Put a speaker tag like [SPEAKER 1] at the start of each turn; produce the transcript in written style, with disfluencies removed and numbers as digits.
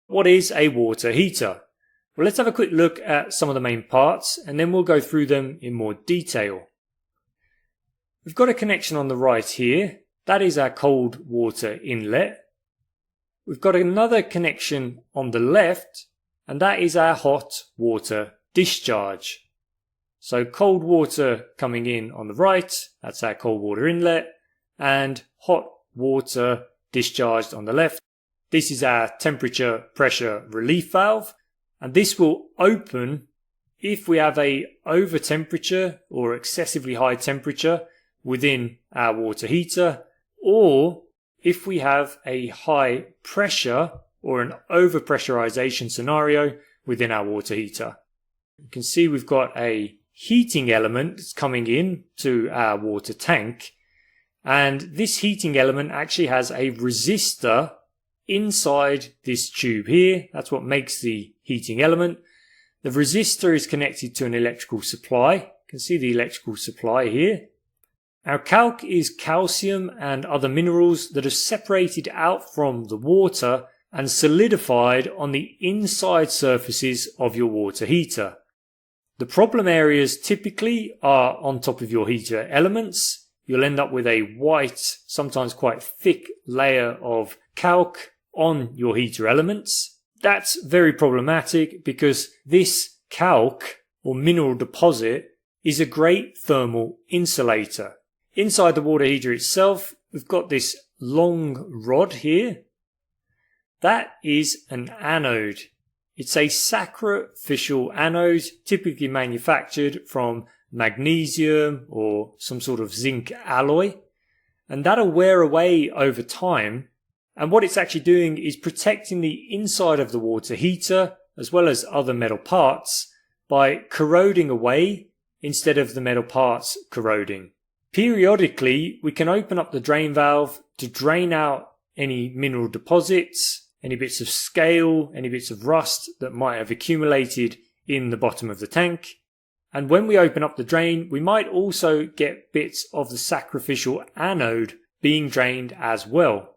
[SPEAKER 1] What is a water heater? Well, let's have a quick look at some of the main parts and then we'll go through them in more detail. We've got a connection on the right here. That is our cold water inlet. We've got another connection on the left, and that is our hot water discharge. So cold water coming in on the right, that's our cold water inlet, and hot water discharged on the left. This is our temperature pressure relief valve, and this will open if we have a over temperature or excessively high temperature within our water heater, or if we have a high pressure or an overpressurization scenario within our water heater. You can see we've got a heating element that's coming in to our water tank, and this heating element actually has a resistor inside this tube here. That's what makes the heating element. The resistor is connected to an electrical supply. You can see the electrical supply here. Our calc is calcium and other minerals that are separated out from the water and solidified on the inside surfaces of your water heater. The problem areas typically are on top of your heater elements. You'll end up with a white, sometimes quite thick layer of calc on your heater elements. That's very problematic because this calc or mineral deposit is a great thermal insulator. Inside the water heater itself, we've got this long rod here. That is an anode. It's a sacrificial anode, typically manufactured from magnesium or some sort of zinc alloy. And that'll wear away over time. And what it's actually doing is protecting the inside of the water heater, as well as other metal parts, by corroding away instead of the metal parts corroding. Periodically, we can open up the drain valve to drain out any mineral deposits, any bits of scale, any bits of rust that might have accumulated in the bottom of the tank. And when we open up the drain, we might also get bits of the sacrificial anode being drained as well.